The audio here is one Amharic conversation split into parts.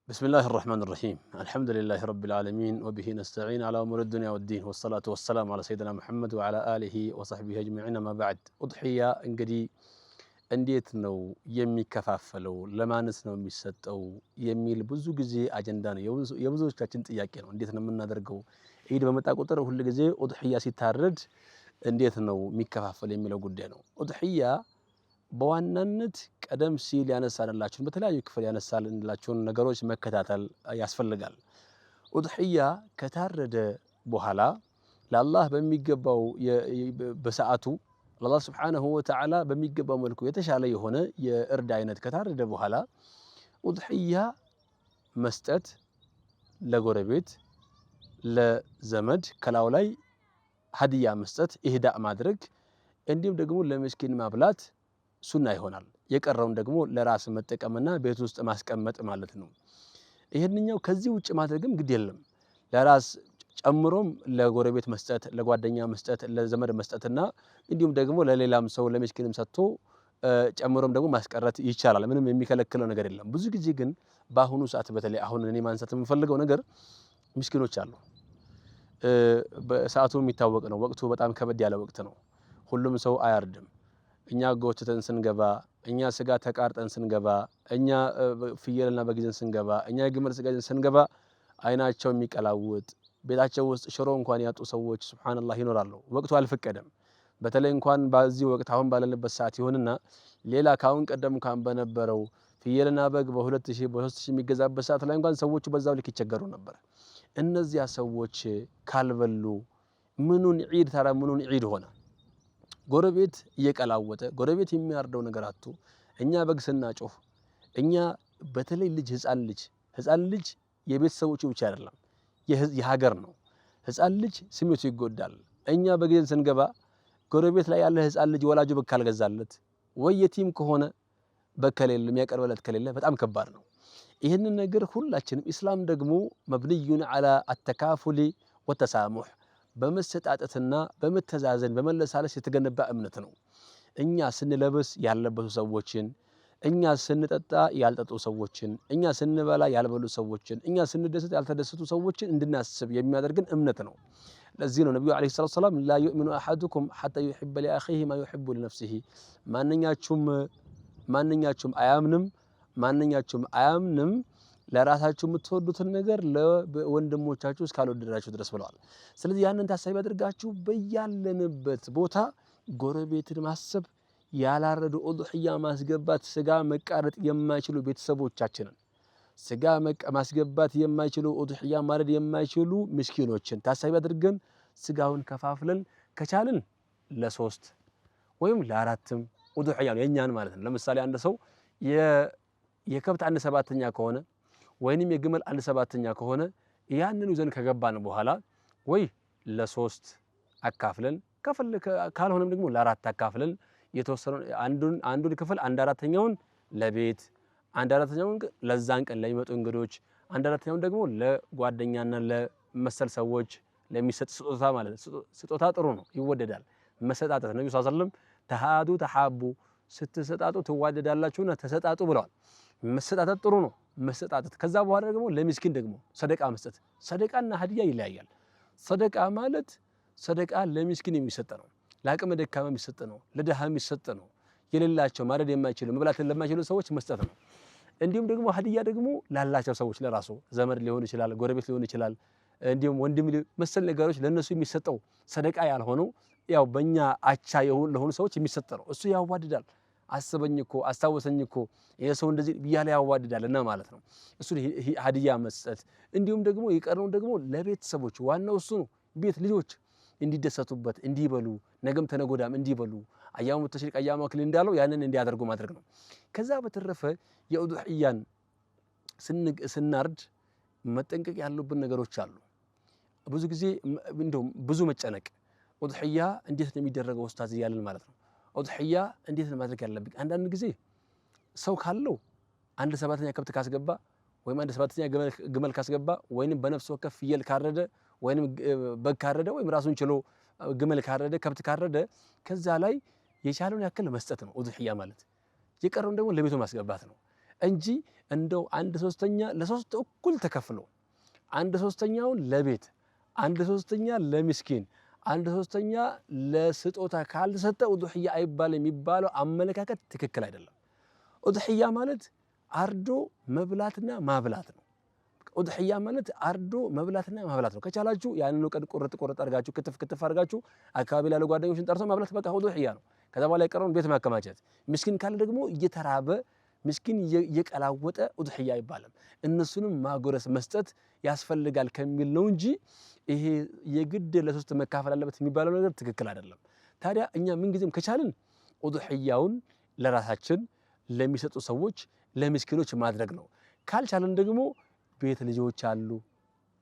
بسم الله الرحمن الرحيم الحمد لله رب العالمين وبه نستعين على أمور الدنيا والدين والصلاة والسلام على سيدنا محمد وعلى آله وصحبه أجمعين ما بعد أضحية እንግዲህ እንዴት ነው የሚከፋፈለው ለማንስ ነው የሚሰጠው የሚል ብዙ ጊዜ አጀንዳ ነው የብዙዎቻችን ጥያቄ ነው እንዴት ነው የምናደርገው ኢድ በመጣ ቁጥር ሁሉ ጊዜ ኡድህያ ሲታረድ እንዴት ነው የሚከፋፈል የሚለው ጉዳይ ነው ኡድህያ በዋናነት ቀደም ሲል ያነሳንላችሁን በተለያዩ ክፍል ያነሳንላችሁን ነገሮች መከታተል ያስፈልጋል ኡድህያ ከታረደ በኋላ ለአላህ በሚገባው በሰዓቱ ለአላህ Subhanahu Wa Ta'ala በሚገባው መልኩ የተሻለ የሆነ የእርድ አይነት ከታረደ በኋላ ኡድህያ መስጠት ለጎረቤት ለዘመድ ከላው ላይ ሀዲያ መስጠት ኢህዳእ ማድረግ እንዲሁም ደግሞ ለምስኪን ማብላት ሱና ይሆናል የቀረውን ደግሞ ለራስ መጠቀምና ቤት ውስጥ ማስቀመጥ ማለት ነው ይሄንኛው ከዚህ ውጭ ማድረግም ግድ የለም ለራስ ጨምሮም ለጎረቤት መስጠት ለጓደኛ መስጠት ለዘመድ መስጠትና እንዲሁም ደግሞ ለሌላም ሰው ለምስኪንም ሰጥቶ ጨምሮም ደግሞ ማስቀረት ይቻላል ምንም የሚከለክለው ነገር የለም ብዙ ጊዜ ግን በአሁኑ ሰዓት በተለይ አሁን እኔ ማንሳት የምፈልገው ነገር ምስኪኖች አሉ በሰዓቱ የሚታወቅ ነው ወቅቱ በጣም ከበድ ያለ ወቅት ነው ሁሉም ሰው አያርድም እኛ ጎትተን ስንገባ እኛ ስጋ ተቃርጠን ስንገባ እኛ ፍየልና በግዘን ስንገባ እኛ ግመል ስጋን ስንገባ አይናቸው የሚቀላውጥ ቤታቸው ውስጥ ሽሮ እንኳን ያጡ ሰዎች ሱብሃንአላህ ይኖራሉ ወቅቱ አልፈቀደም በተለይ እንኳን በዚህ ወቅት አሁን ባለንበት ሰዓት ይሆንና ሌላ ካሁን ቀደም እንኳን በነበረው ፍየልና በግ በ2000 በ3000 የሚገዛበት ሰዓት ላይ እንኳን ሰዎቹ በዛው ልክ ይቸገሩ ነበር እነዚያ ሰዎች ካልበሉ ምኑን ዒድ ታራ ምኑን ዒድ ሆነ ጎረቤት እየቀላወጠ ጎረቤት የሚያርደው ነገር አጥቶ እኛ በግ ስናጮህ እኛ በተለይ ህፃን ልጅ የቤተሰቦቹ ብቻ አይደለም የሀገር ነው ህፃን ልጅ ስሜቱ ይጎዳል እኛ በግን ስንገባ ጎረቤት ላይ ያለ ህፃን ልጅ ወላጁ በግ ካልገዛለት ወይ የቲም ከሆነ በከሌለ የሚያቀርበለት ከሌለ በጣም ከባድ ነው ይሄንን ነገር ሁላችንም ኢስላም ደግሞ መብንዩን على التكافل والتسامح በመሰጣጠትና በመተዛዘን በመለሳለስ የተገነባ እምነት ነው እኛ ስንለብስ ያለበሱ ሰዎችን እኛ ስንጠጣ ያልጠጡ ሰዎችን እኛ ስንበላ ያልበሉ ሰዎችን እኛ ስንደሰት ያልተደሰቱ ሰዎችን እንድናስብ የሚያደርግን እምነት ነው ለዚህ ነው ነብዩ አለይሂ ሰላቱ ሰላም لا يؤمن احدكم حتى يحب لاخيه ما يحب لنفسه ማንኛችሁም አያምንም ለራሳችሁ የምትወዱትን ነገር ለወንድሞቻችሁ እስካልወደዳችሁ ድረስ ብለዋል ስለዚህ ያንን ታሳቢ አድርጋችሁ በያለንበት ቦታ ጎረቤትን ማሰብ ያላረዱ ኡድህያ ማስገባት ስጋ መቃረጥ የማይችሉ ቤተሰቦቻችንን ስጋ ማስገባት የማይችሉ ኡድህያ ማረድ የማይችሉ ምስኪኖችን ታሳቢ አድርገን ስጋውን ከፋፍለን ከቻልን ለሶስት ወይም ለአራትም ኡድህያ ነው የኛን ማለት ነው ለምሳሌ አንድ ሰው የከብት 1/7ኛ ከሆነ ወይንም የግመል 1/7ኛ ከሆነ ያንኑ ይዘን ከገባን በኋላ ወይ ለሶስት አካፍለን ካልሆነም ደግሞ ለአራት አካፍለን የተወሰነው አንዱን ክፍል 1/4ኛውን ለቤት 1/4ኛውን ለዛን ቀን ለሚመጡ እንግዶች 1/4ኛውን ደግሞ ለጓደኛና ለመሰል ሰዎች ለሚሰጥ ስጦታ ማለት ስጦታ ጥሩ ነው ይወደዳል መሰጣጣት ነብዩ ሰለላሁ ዐለይሂ ወሰለም ተሃዱ ተሐቡ ስትሰጣጡ ትዋደዳላችሁና ተሰጣጡ ብለዋል መሰጣጣት ጥሩ ነው መሰጣጣት ከዛ በኋላ ደግሞ ለምስኪን ደግሞ ሰደቃ መስጠት ሰደቃና ሀዲያ ይለያያል ሰደቃ ማለት ሰደቃ ለምስኪን የሚሰጥ ነው ለአቅመ ደካማ የሚሰጥ ነው ለደሃ የሚሰጥ ነው የሌላቸው ማረድ የማይችሉ መብላት ለማይችሉ ሰዎች መስጠት ነው እንዲሁም ደግሞ ሀዲያ ደግሞ ላላቸው ሰዎች ለራሱ ዘመድ ሊሆን ይችላል ጎረቤት ሊሆን ይችላል እንዲሁም ወንድም መሰል ነገሮች ለነሱ የሚሰጠው ሰደቃ ያልሆነው ያው በእኛ አቻ ለሆኑ ሰዎች የሚሰጥ ነው እሱ ያዋድዳል አስበኝ እኮ አስታወሰኝ እኮ የሰው እንደዚህ ብያለ ያዋድዳልና ማለት ነው እሱ ሀዲያ መስጠት እንዲሁም ደግሞ ይቀርነው ደግሞ ለቤተሰቦች ዋናው እሱ ነው ቤት ልጆች እንዲደሰቱበት እንዲበሉ ነገም ተነጎዳም እንዲበሉ አያሙ ተሽሪቅ አያሙ አክል እንዳለው ያንን እንዲያደርጉ ማድረግ ነው ከዛ በተረፈ የኡድህያን ስናርድ መጠንቀቅ ያሉብን ነገሮች አሉ ብዙ ጊዜ እንደውም ብዙ መጨነቅ ኡድህያ እንዴት ነው የሚደረገው ኡስታዝ ይያልን ማለት ነው ኡድህያ እንዴት ነው ማድረግ ያለብኝ አንዳንድ ጊዜ ሰው ካለው 1/7ኛ ከብት ካስገባ ወይም 1/7ኛ ግመል ካስገባ ወይንም በነፍስ ወከፍ ፍየል ካረደ ወይንም በግ ካረደ ወይም ራሱን ችሎ ግመል ካረደ ከብት ካረደ ከዛ ላይ የቻለውን ያክል መስጠት ነው ኡድህያ ማለት የቀረውን ደግሞ ለቤቱ ማስገባት ነው እንጂ እንደው 1/3ኛ ለሶስት እኩል ተከፍሎ 1/3ኛውን ለቤት 1/3ኛ ለምስኪን 1/3ኛ ለስጦታ ካልተሰጠ ኡድህያ አይባልም የሚባለው አመለካከት ትክክል አይደለም። ኡድህያ ማለት አርዶ መብላትና ማብላት ነው። ኡድህያ ማለት አርዶ መብላትና ማብላት ነው። ከቻላችሁ ያንን ቀን ቁርጥ አድርጋችሁ ክትፍ አድርጋችሁ አካባቢ ላሉ ጓደኞችን ጠርቶ ማብላት በቃ ኡድህያ ነው። ከዛ በኋላ የቀረውን ቤት ማከማቸት። ምስኪን ካለ ደግሞ እየተራበ ምስኪን እየቀላወጠ ኡድህያ አይባልም። እነሱንም ማጎረስ መስጠት ያስፈልጋል ከሚል ነው እንጂ ይሄ የግድ ለሶስት መካፈል አለበት የሚባለው ነገር ትክክል አይደለም። ታዲያ እኛ ምንጊዜም ከቻልን ኡድህያውን ለራሳችን ለሚሰጡ ሰዎች ለምስኪኖች ማድረግ ነው። ካልቻልን ደግሞ ቤት ልጆች አሉ፣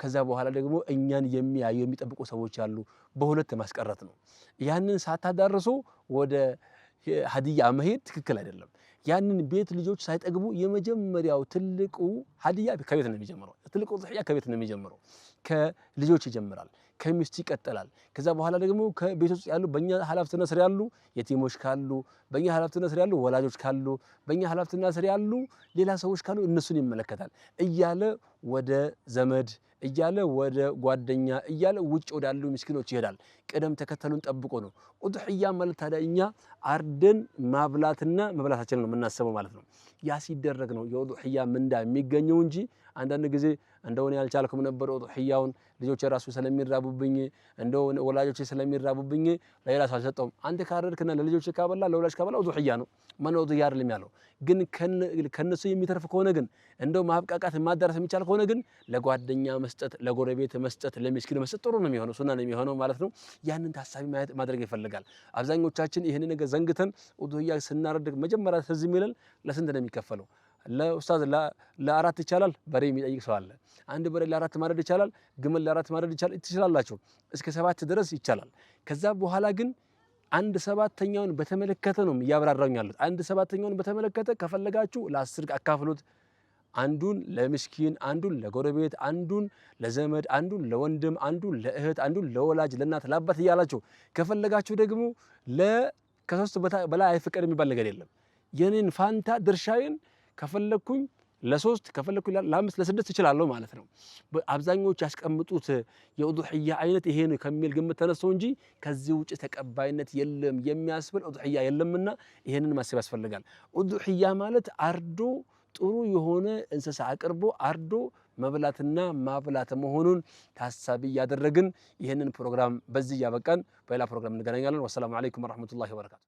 ከዛ በኋላ ደግሞ እኛን የሚያዩ የሚጠብቁ ሰዎች አሉ፣ በሁለት ማስቀረት ነው። ያንን ሳታዳርሱ ወደ ሀዲያ መሄድ ትክክል አይደለም። ያንን ቤት ልጆች ሳይጠግቡ የመጀመሪያው ትልቁ ሀዲያ ከቤት ነው የሚጀምረው። ትልቁ ኡድህያ ከቤት ነው የሚጀምረው። ከልጆች ይጀምራል፣ ከሚስት ይቀጥላል። ከዛ በኋላ ደግሞ ከቤት ውስጥ ያሉ በእኛ ኃላፊነት ስር ያሉ የቲሞች ካሉ፣ በእኛ ኃላፊነት ስር ያሉ ወላጆች ካሉ፣ በእኛ ኃላፊነት ስር ያሉ ሌላ ሰዎች ካሉ እነሱን ይመለከታል እያለ ወደ ዘመድ እያለ ወደ ጓደኛ እያለ ውጭ ወዳሉ ምስኪኖች ይሄዳል። ቅደም ተከተሉን ጠብቆ ነው። ኡድህያ ማለት ታዲያ እኛ አርደን ማብላትና መብላታችን ነው የምናስበው ማለት ነው። ያ ሲደረግ ነው የኡድህያ ምንዳ የሚገኘው እንጂ አንዳንድ ጊዜ እንደው እኔ አልቻልኩም ነበር ኡድህያውን ልጆች ራሱ ስለሚራቡብኝ እንደው ወላጆች ስለሚራቡብኝ ለሌላ ሰው አልሰጠውም። አንተ ካረድክና ለልጆች ካበላ ለወላጅ ካበላ ኡድህያ ነው። ማን ኡድህያ አይደለም ያለው። ግን ከነሱ የሚተርፍ ከሆነ ግን እንደው ማብቃቃት ማዳረስ የሚቻል ከሆነ ግን ለጓደኛ መስጠት፣ ለጎረቤት መስጠት፣ ለምስኪን መስጠት ጥሩ ነው የሚሆነው፣ ሱና ነው የሚሆነው ማለት ነው። ያንን ታሳቢ ማድረግ ይፈልጋል። አብዛኞቻችን ይህን ነገር ዘንግተን ኡድህያ ስናረድ መጀመሪያ ትዝ የሚለን ለስንት ነው የሚከፈለው? ለኡስታዝ ለአራት ይቻላል በሬ የሚጠይቅ ሰው አለ። አንድ በሬ ለአራት ማረድ ይቻላል፣ ግመል ለአራት ማረድ ይቻላል ትችላላችሁ። እስከ 7 ድረስ ይቻላል። ከዛ በኋላ ግን 1/7ኛውን በተመለከተ ነው እያብራራሁኝ ያሉት። 1/7ኛውን በተመለከተ ከፈለጋችሁ ለ10 አካፍሉት። አንዱን ለምስኪን፣ አንዱን ለጎረቤት፣ አንዱን ለዘመድ፣ አንዱን ለወንድም፣ አንዱን ለእህት፣ አንዱን ለወላጅ ለእናት ለአባት እያላችሁ ከፈለጋችሁ ደግሞ ከ3 በላይ አይፍቀድ የሚባል ነገር የለም። የኔን ፋንታ ድርሻዬን ከፈለኩኝ ለ3 ከፈለኩኝ ለ5 ለ6 እችላለሁ ማለት ነው። አብዛኞቹ ያስቀምጡት የኡድህያ አይነት ይሄ ነው ከሚል ግምት ተነስተው እንጂ ከዚህ ውጭ ተቀባይነት የለም የሚያስብል ኡድህያ የለምና ይሄንን ማሰብ ያስፈልጋል። ኡድህያ ማለት አርዶ ጥሩ የሆነ እንስሳ አቅርቦ አርዶ መብላትና ማብላት መሆኑን ታሳቢ ያደረግን ይሄንን ፕሮግራም በዚህ ያበቃን። በሌላ ፕሮግራም እንገናኛለን። ወሰላሙ አለይኩም ወራህመቱላሂ ወበረካቱ።